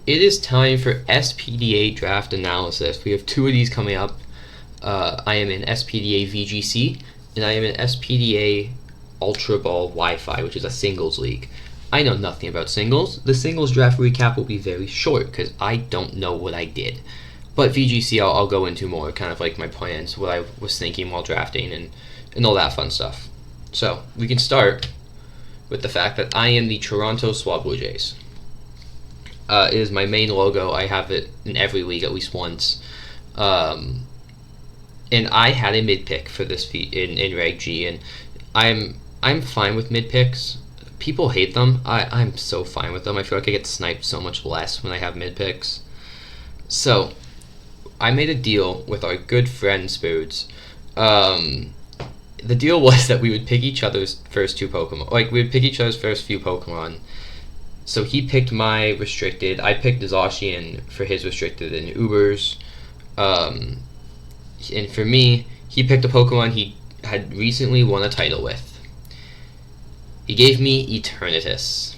It is time for SPDA draft analysis. We have two of these coming up. I am in SPDA VGC, and I am in SPDA Ultraball Wi-Fi, which is a singles league. I know nothing about singles. The singles draft recap will be very short because I don't know what I did. But VGC I'll go into more, kind of like my plans, what I was thinking while drafting, and all that fun stuff. So we can start with the fact that I am the Toronto Swab Blue Jays. It is my main logo. I have it in every league at least once. And I had a mid pick for this in Reg G, and I'm fine with mid picks. People hate them. I'm so fine with them. I feel like I get sniped so much less when I have mid picks. So I made a deal with our good friend Spoods. The deal was that we would pick each other's first two Pokemon. Like, we would pick each other's first few Pokemon. So he picked my restricted. I picked Zacian for his restricted and Ubers. And for me, he picked a Pokemon he had recently won a title with. He gave me Eternatus.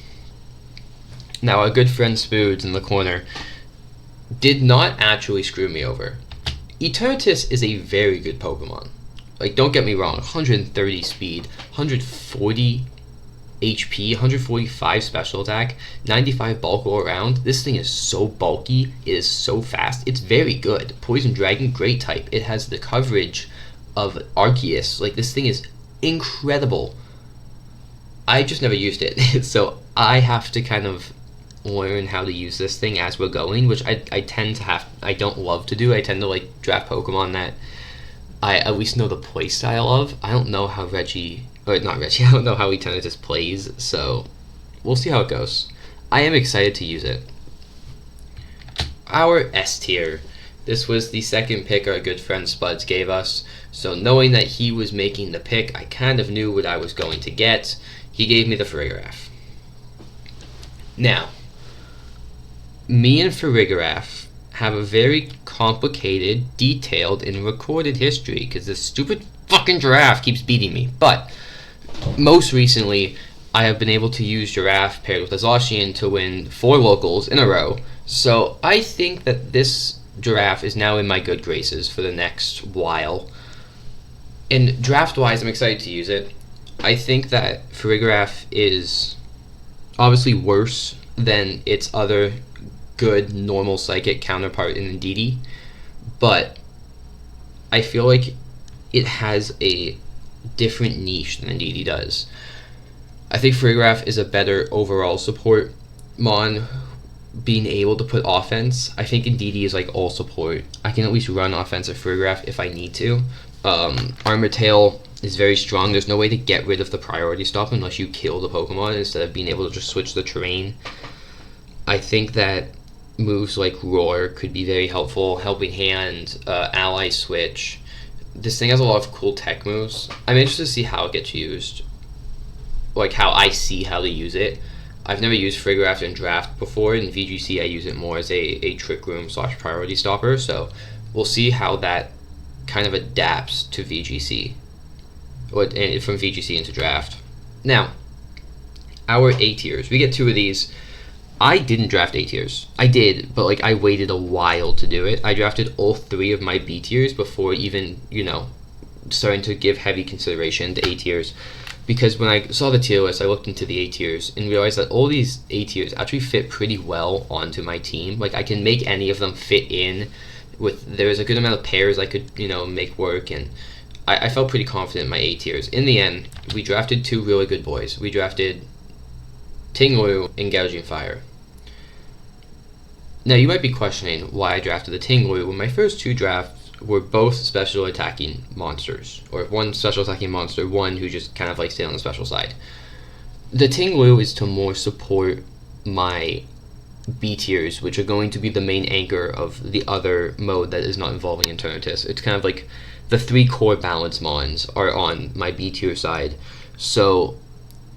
Now, our good friend Spoods in the corner did not actually screw me over. Eternatus is a very good Pokemon. Like, don't get me wrong, 130 speed, 140 HP, 145 special attack, 95 bulk all around. This thing is so bulky, it is so fast, it's very good. Poison Dragon, great type. It has the coverage of Arceus. Like, this thing is incredible. I just never used it, so I have to kind of learn how to use this thing as we're going, which I tend to have. I don't love to do. I tend to like draft Pokemon that I at least know the play style of. I don't know how I don't know how Eternatus plays, so we'll see how it goes. I am excited to use it. Our S tier. This was the second pick our good friend Spuds gave us, so knowing that he was making the pick, I kind of knew what I was going to get. He gave me the Farigiraf. Now, me and Farigiraf have a very complicated, detailed, and recorded history because this stupid fucking giraffe keeps beating me. But most recently, I have been able to use Giraffe paired with a Zacian to win 4 locals in a row. So I think that this Giraffe is now in my good graces for the next while. And draft-wise, I'm excited to use it. I think that Farigiraf is obviously worse than its other good normal psychic counterpart in Indeedee, but I feel like it has a different niche than Indeedee does. I think Farigiraf is a better overall support mon, being able to put offense. I think Indeedee is like all support. I can at least run offensive Farigiraf if I need to. Armor Tail is very strong. There's no way to get rid of the priority stop unless you kill the Pokemon instead of being able to just switch the terrain. I think that moves like Roar could be very helpful. Helping Hand, Ally Switch. This thing has a lot of cool tech moves. I'm interested to see how it gets used. Like how I see how to use it. I've never used Farigiraf in draft before. In VGC I use it more as a trick room / priority stopper. So we'll see how that kind of adapts to VGC. And from VGC into draft. Now, our A tiers. We get 2 of these. I didn't draft A tiers. I did, but like I waited a while to do it. I drafted all 3 of my B tiers before even, starting to give heavy consideration to A tiers. Because when I saw the tier list, I looked into the A tiers and realized that all these A tiers actually fit pretty well onto my team. Like I can make any of them fit in there's a good amount of pairs I could, make work, and I felt pretty confident in my A tiers. In the end, we drafted 2 really good boys. We drafted Tinglu and Gouging Fire. Now, you might be questioning why I drafted the Tinglu when my first 2 drafts were both special attacking monsters. Or one special attacking monster, one who just kind of like stayed on the special side. The Tinglu is to more support my B tiers, which are going to be the main anchor of the other mode that is not involving Eternatus. It's kind of like the 3 core balance mons are on my B tier side, so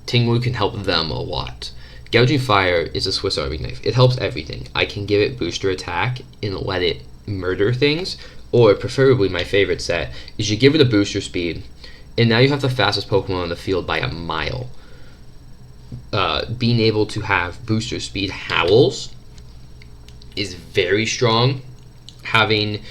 Tinglu can help them a lot. Gouging Fire is a Swiss Army knife. It helps everything. I can give it booster attack and let it murder things, or preferably my favorite set is you give it a booster speed, and now you have the fastest Pokemon on the field by a mile. Being able to have booster speed howls is very strong. Having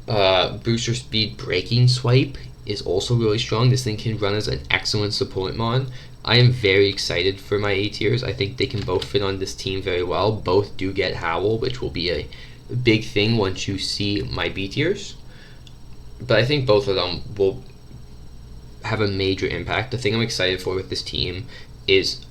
booster speed breaking swipe is also really strong. This thing can run as an excellent support mon. I am very excited for my A tiers. I think they can both fit on this team very well. Both do get Howl, which will be a big thing once you see my B tiers. But I think both of them will have a major impact. The thing I'm excited for with this team is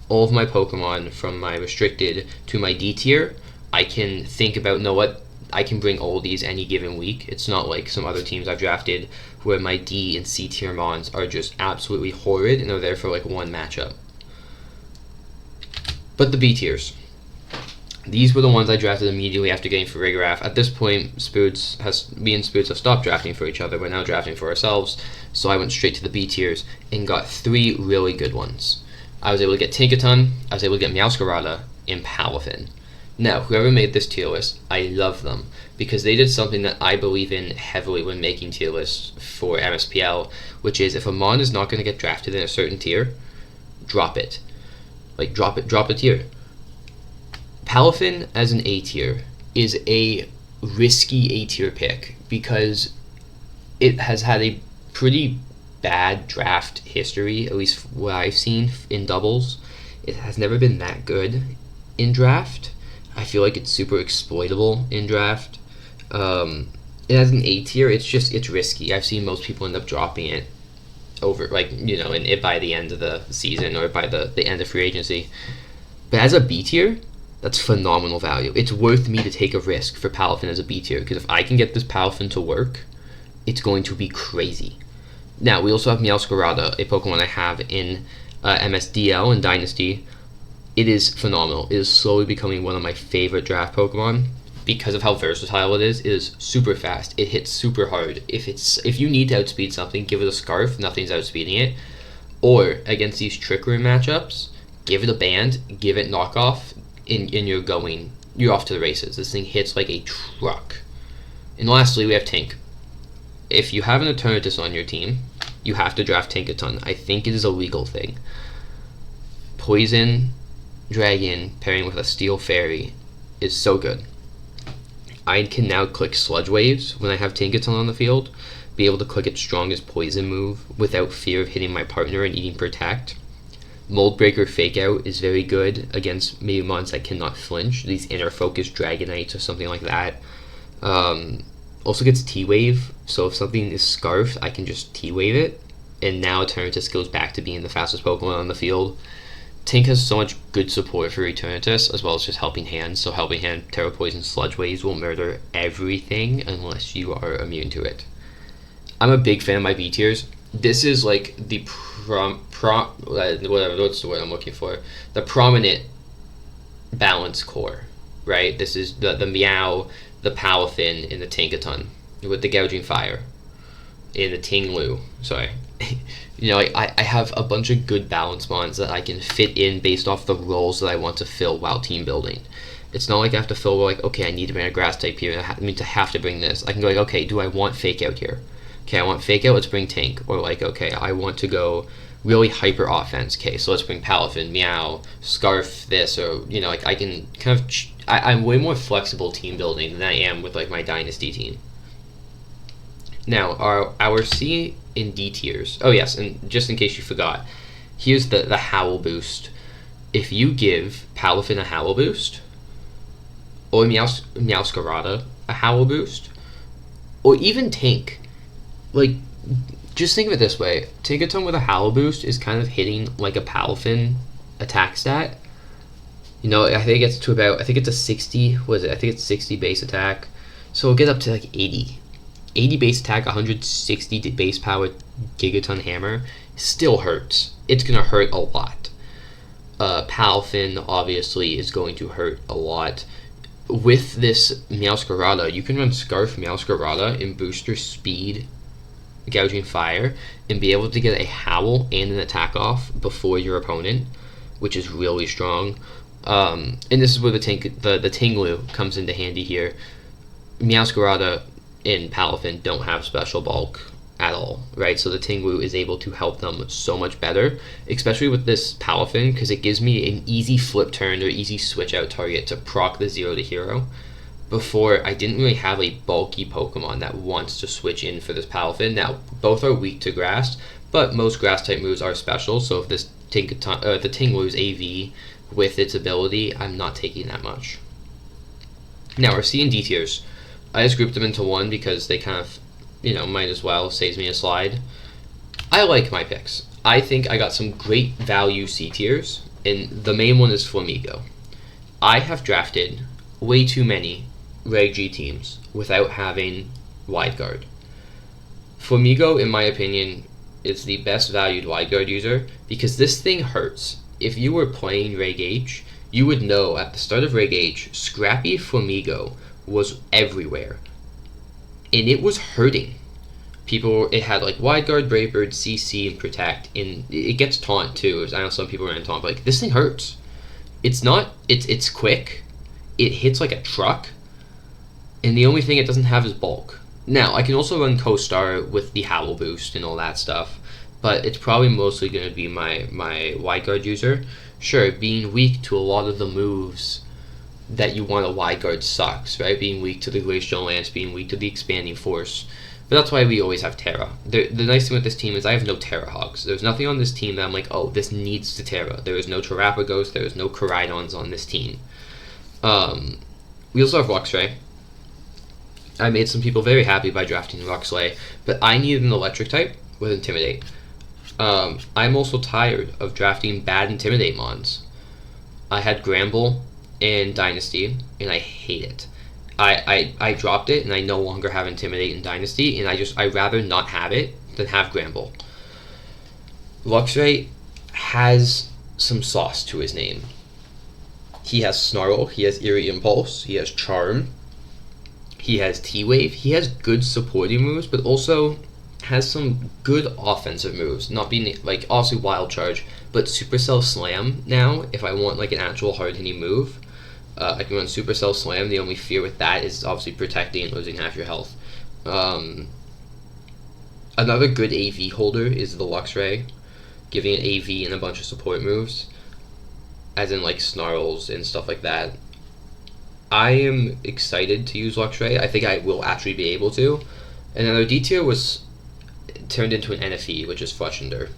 all of my Pokemon from my restricted to my D tier. I can think about, know what, I can bring all these any given week. It's not like some other teams I've drafted where my D and C tier mons are just absolutely horrid and are there for like one matchup. But the B tiers, these were the ones I drafted immediately after getting Farigiraf. At this point, me and Spoods have stopped drafting for each other. We're now drafting for ourselves. So I went straight to the B tiers and got 3 really good ones. I was able to get Tinkaton, I was able to get Meowscarada, and Palafin. Now, whoever made this tier list, I love them because they did something that I believe in heavily when making tier lists for MSPL, which is if a mon is not going to get drafted in a certain tier, drop it. Like, drop the tier. Palafin as an A tier is a risky A tier pick because it has had a pretty bad draft history, at least what I've seen in doubles. It has never been that good in draft. I feel like it's super exploitable in draft. It has an A tier. It's risky. I've seen most people end up dropping it over, like, you know, and it by the end of the season or by the end of free agency. But as a B tier, that's phenomenal value. It's worth me to take a risk for Palafin as a B tier because if I can get this Palafin to work, it's going to be crazy. Now, we also have Meowscarada, a Pokemon I have in MSDL and Dynasty. It is phenomenal. It is slowly becoming one of my favorite draft Pokemon because of how versatile it is. It is super fast. It hits super hard. If you need to outspeed something, give it a Scarf. Nothing's outspeeding it. Or against these Trick Room matchups, give it a Band, give it Knockoff, and you're off to the races. This thing hits like a truck. And lastly, we have Tink. If you have an Eternatus on your team, you have to draft Tinkaton. I think it is a legal thing. Poison Dragon pairing with a Steel Fairy is so good. I can now click Sludge Waves when I have Tinkaton on the field, be able to click its strongest poison move without fear of hitting my partner and eating Protect. Mold Breaker Fake Out is very good against maybe mons that cannot flinch, these Inner Focus Dragonites or something like that. Also gets T-Wave, so if something is Scarfed, I can just T-Wave it, and now Eternatus goes back to being the fastest Pokemon on the field. Tink has so much good support for Eternatus, as well as just Helping Hand, so Helping Hand, Terra Poison, Sludge Waves will murder everything unless you are immune to it. I'm a big fan of my B tiers. This is like the what's the word I'm looking for? The prominent balance core, right? This is the Meow, the Palafin, and the Tinkaton with the Gouging Fire, and the Tinglu. Sorry. You know, I have a bunch of good balance mons that I can fit in based off the roles that I want to fill while team building. It's not like I have to fill, like, okay, I need to bring a Grass type here, and I have to bring this. I can go like, okay, do I want Fake Out here? Okay, I want Fake Out, let's bring Tink. Or like, okay, I want to go really hyper offense. Okay, so let's bring Palafin, Meow, Scarf this, or, you know, like, I can kind of, I'm way more flexible team building than I am with, like, my Dynasty team. Now, our C and D tiers. Oh yes, and just in case you forgot, here's the Howl boost. If you give Palafin a Howl boost, or Meowscarada a Howl boost, or even Tink, like, just think of it this way. Tinkaton with a Howl boost is kind of hitting like a Palafin attack stat. You know, I think it gets to about, I think it's a 60, what is it? I think it's 60 base attack. So it'll get up to like 80. 80 base attack, 160 base power Gigaton Hammer still hurts. It's going to hurt a lot. Palafin obviously is going to hurt a lot. With this Meowscarada, you can run Scarf Meowscarada and booster speed Gouging Fire and be able to get a Howl and an attack off before your opponent, which is really strong. And this is where the Tinglu comes into handy here. Meowscarada and Palafin don't have special bulk at all, right? So the Tinglu is able to help them so much better, especially with this Palafin, because it gives me an easy flip turn or easy switch out target to proc the 0 to hero. before, I didn't really have a bulky Pokemon that wants to switch in for this Palafin. Now, both are weak to grass, but most grass type moves are special, so if this the Tinglu is AV with its ability, I'm not taking that much. Now, our C and D tiers, I just grouped them into one because they kind of, might as well, saves me a slide. I like my picks. I think I got some great value C tiers, and the main one is Flamigo. I have drafted way too many Reg G teams without having Wide Guard. Flamigo, in my opinion, is the best valued Wide Guard user because this thing hurts. If you were playing Reg H, you would know at the start of Reg H, Scrappy Flamigo was everywhere. And it was hurting. It had like Wide Guard, Brave Bird, CC, and Protect, and it gets taunt too. I know some people ran taunt, but this thing hurts. It's quick. It hits like a truck, and the only thing it doesn't have is bulk. Now, I can also run Co-Star with the Howl boost and all that stuff, but it's probably mostly going to be my Wide Guard user. Sure, being weak to a lot of the moves that you want a Wide Guard sucks, right? Being weak to the Glacial Lance, being weak to the Expanding Force. But that's why we always have Terra. The nice thing with this team is I have no Terra Hogs. There's nothing on this team that I'm like, oh, this needs to Terra. There is no Terrapagos, there is no Koraidons on this team. We also have Luxray. I made some people very happy by drafting Luxray, but I needed an electric type with Intimidate. I'm also tired of drafting bad Intimidate mons. I had Gramble in Dynasty, and I hate it. I dropped it, and I no longer have Intimidate in Dynasty, and I'd rather not have it than have Gramble. Luxray has some sauce to his name. He has Snarl, he has Eerie Impulse, he has Charm, he has T-Wave, he has good supporting moves, but also has some good offensive moves, not being, like, obviously Wild Charge, but Supercell Slam now, if I want, like, an actual hard-hitting move. I can run Supercell Slam. The only fear with that is obviously protecting and losing half your health. Another good AV holder is the Luxray, giving it AV and a bunch of support moves, as in like Snarls and stuff like that. I am excited to use Luxray. I think I will actually be able to. And then our D tier was turned into an NFE, which is Fletchinder.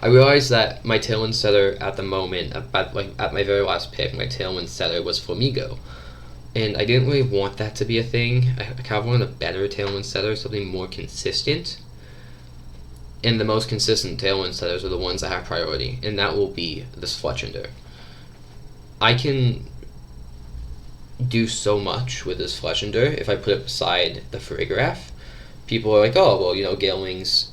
I realized that my Tailwind setter at the moment, at my very last pick, my Tailwind setter was Flamigo. And I didn't really want that to be a thing. I kind of wanted a better Tailwind setter, something more consistent. And the most consistent Tailwind setters are the ones that have priority, and that will be this Fletchinder. I can do so much with this Fletchinder if I put it beside the Farigiraf. People are like, oh, well, Gale Wings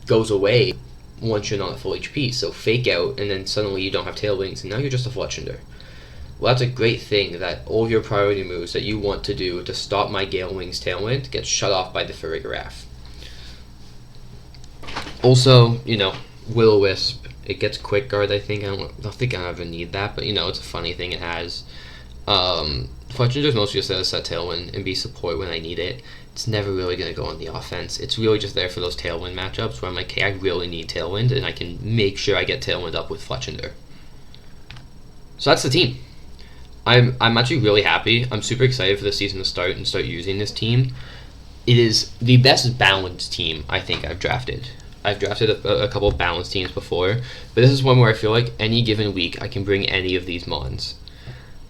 goes away once you're not at full HP, so fake out, and then suddenly you don't have Tail Wings, and now you're just a Fletchinder. Well, that's a great thing, that all of your priority moves that you want to do to stop my Gale Wings Tailwind get shut off by the Farigiraf. Also, Will-O-Wisp, it gets Quick Guard, I think. I don't think I ever need that, but, it's a funny thing it has. Fletchinder's mostly just there to set Tailwind and be support when I need it. It's never really going to go on the offense. It's really just there for those Tailwind matchups where I'm like, hey, I really need Tailwind, and I can make sure I get Tailwind up with Fletchinder. So that's the team. I'm actually really happy. I'm super excited for the season to start and start using this team. It is the best balanced team I think I've drafted. I've drafted a couple of balanced teams before, but this is one where I feel like any given week I can bring any of these mons.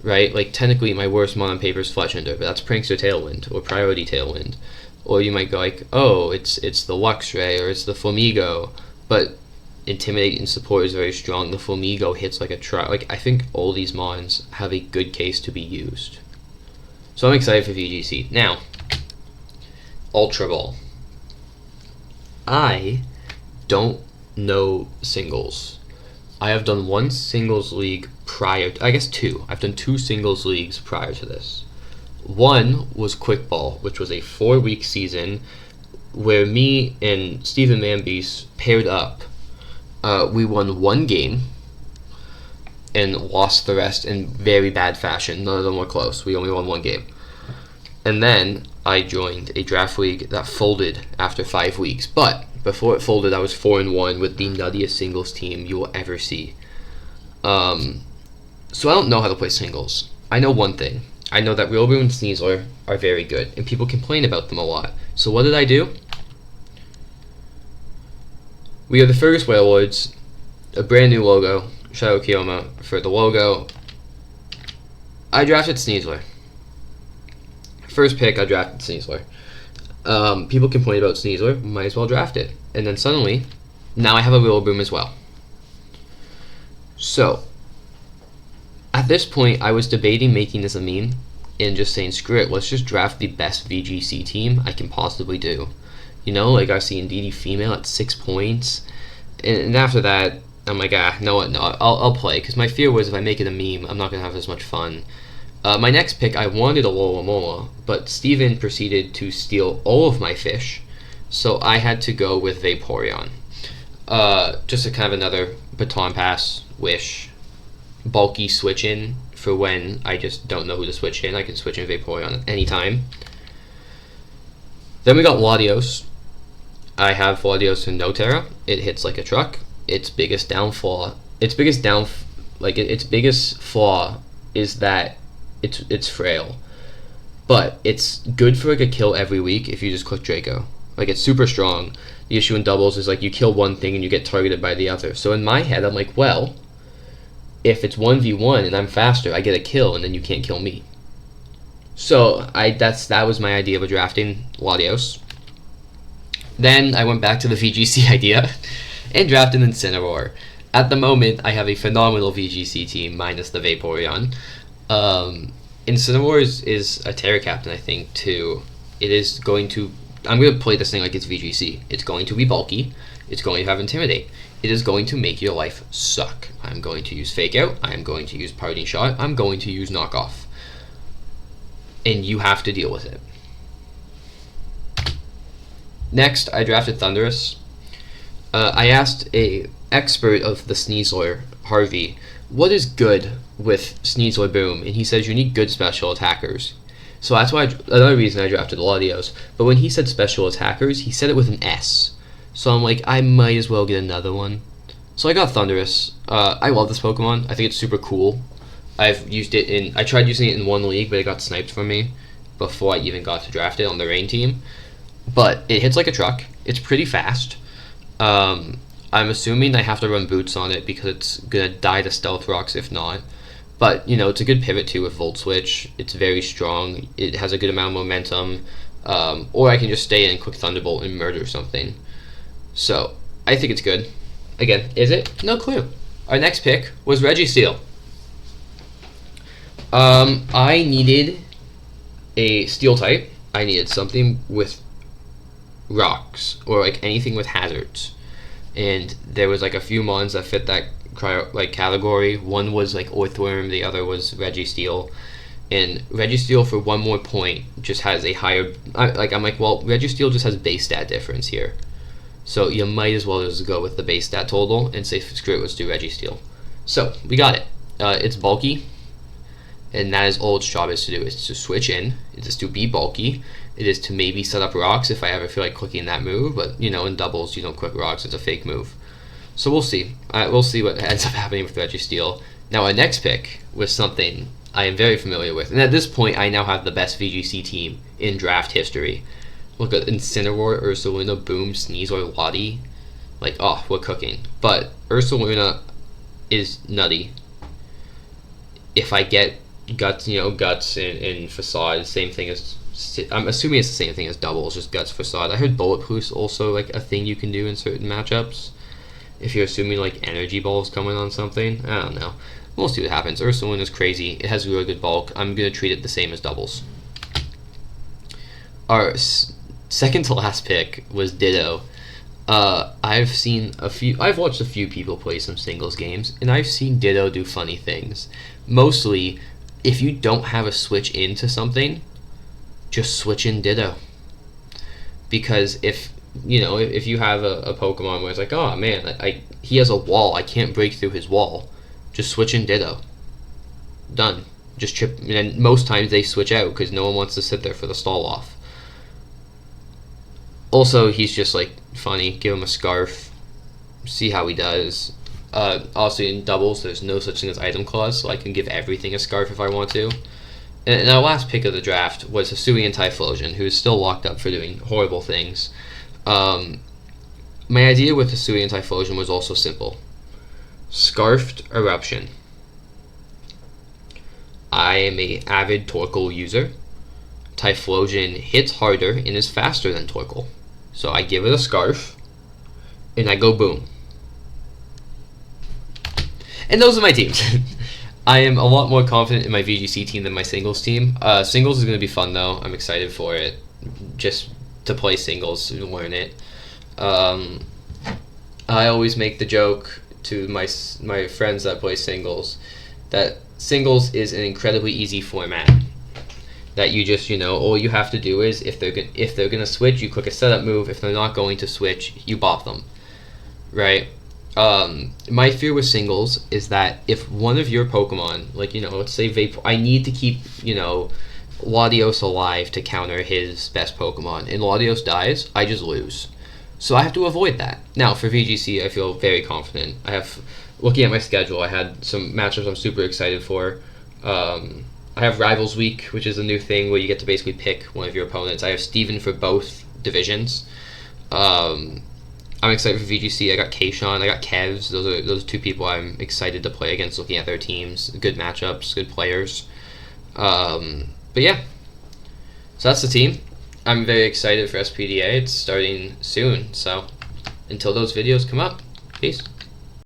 Right? Like, technically, my worst mon on paper is Fletchinder, but that's Prankster Tailwind, or Priority Tailwind. Or you might go like, oh, it's the Luxray, or it's the Flamigo, but Intimidate and Support is very strong. The Flamigo hits like a truck. Like, I think all these mons have a good case to be used. So I'm excited for VGC. Now, Ultraball. I don't know singles. I have done one singles league prior to, I guess two. I've done two singles leagues prior to this. One was Quick Ball, which was a 4-week season where me and Stephen Mambies paired up. We won one game and lost the rest in very bad fashion. None of them were close. We only won one game. And then I joined a draft league that folded after 5 weeks. But before it folded, I was 4-1 with the nuttiest singles team you will ever see. So I don't know how to play singles. I know one thing. I know that Rillaboom and Sneasler are very good, and people complain about them a lot. So what did I do? We are the Fergus Whalewoods, a brand new logo, Shadow Kioma for the logo. I drafted Sneasler. First pick, I drafted Sneasler. People complain about Sneasler, might as well draft it. And then suddenly, now I have a Rillaboom as well. So, at this point, I was debating making this a meme and just saying, screw it, let's just draft the best VGC team I can possibly do. You know, like I see Indeedee female at 6 points. And after that, I'm like, no, I'll play. Because my fear was if I make it a meme, I'm not going to have as much fun. My next pick, I wanted a Alola, but Steven proceeded to steal all of my fish. So I had to go with Vaporeon. Just a kind of another baton pass, wish, bulky switch in for when I just don't know who to switch in. I can switch in Vaporeon at any time. Then we got Latios. I have Latios in Noterra. It hits like a truck. Its biggest flaw is that it's frail, but it's good for like a kill every week if you just click Draco. Like, it's super strong. The issue in doubles is like you kill one thing and you get targeted by the other. So in my head, I'm like, well, if it's 1v1 and I'm faster, I get a kill and then you can't kill me. So that was my idea of drafting Latios. Then I went back to the VGC idea and drafted Incineroar. At the moment, I have a phenomenal VGC team minus the Vaporeon. Incineroar is a Terra Captain, I think, too. I'm going to play this thing like it's VGC. It's going to be bulky. It's going to have Intimidate. It is going to make your life suck. I'm going to use Fake Out. I'm going to use Parting Shot. I'm going to use Knockoff. And you have to deal with it. Next, I drafted Thundurus. I asked a expert of the Sneasler, Harvey, what is good with Sneasler Boom? And he says you need good special attackers. So that's why another reason I drafted Latios. But when he said special attackers, he said it with an S. So I'm like, I might as well get another one. So I got Thundurus. I love this Pokemon. I think it's super cool. I tried using it in one league, but it got sniped from me before I even got to draft it on the Rain team. But it hits like a truck. It's pretty fast. I'm assuming I have to run boots on it because it's gonna die to Stealth Rocks if not. But, you know, it's a good pivot too with Volt Switch. It's very strong. It has a good amount of momentum. Or I can just stay in Quick Thunderbolt and murder something. So, I think it's good. Again, is it? No clue. Our next pick was Registeel. I needed a Steel type. I needed something with rocks or like anything with hazards. And there was like a few mons that fit that category. One was like Orthworm, the other was Registeel. And Registeel for one more point just has a higher I'm like, well, Registeel just has base stat difference here. So you might as well just go with the base stat total and say screw it, let's do Registeel. So we got it. It's bulky, and that is all its job is to do, is to switch in. It is to be bulky. It is to maybe set up rocks if I ever feel like clicking that move, but you know, in doubles you don't click rocks, it's a fake move. So we'll see. We'll see what ends up happening with Registeel. Now our next pick was something I am very familiar with, and at this point I now have the best VGC team in draft history. Look at Incineroar, Ursaluna, Boom, Sneasler, Lati. Like, oh, we're cooking. But Ursaluna is nutty. If I get Guts, and Facade, same thing as... I'm assuming it's the same thing as doubles, just Guts, Facade. I heard Bulletproof's also like a thing you can do in certain matchups. If you're assuming like Energy Ball's coming on something. I don't know. We'll see what happens. Ursaluna is crazy. It has really good bulk. I'm going to treat it the same as doubles. Our second to last pick was Ditto. I've watched a few people play some singles games, and I've seen Ditto do funny things. Mostly, if you don't have a switch into something, just switch in Ditto. Because if you have a Pokemon where it's like, oh man, he has a wall, I can't break through his wall, just switch in Ditto. Done. Just chip, and most times they switch out because no one wants to sit there for the stall off. Also, he's just like funny. Give him a scarf, see how he does. Also in doubles, there's no such thing as item clause, so I can give everything a scarf if I want to. And our last pick of the draft was Hisui and Typhlosion, who is still locked up for doing horrible things. My idea with Hisui and Typhlosion was also simple. Scarfed Eruption. I am a avid Torkoal user. Typhlosion hits harder and is faster than Torkoal. So I give it a Scarf, and I go boom. And those are my teams. I am a lot more confident in my VGC team than my singles team. Singles is going to be fun though. I'm excited for it. Just to play singles and learn it. I always make the joke to my friends that play singles that singles is an incredibly easy format. That you just, all you have to do is if they're going to switch, you click a setup move. If they're not going to switch, you bop them. Right? My fear with singles is that if one of your Pokemon, let's say Vape, I need to keep, Latios alive to counter his best Pokemon, and Latios dies, I just lose. So I have to avoid that. Now, for VGC, I feel very confident. Looking at my schedule, I had some matchups I'm super excited for. I have Rivals Week, which is a new thing where you get to basically pick one of your opponents. I have Steven for both divisions. I'm excited for VGC. I got Kayshawn, I got Kevs. Those are two people I'm excited to play against, looking at their teams. Good matchups, good players. But yeah, so that's the team. I'm very excited for SPDA. It's starting soon, so until those videos come up, peace.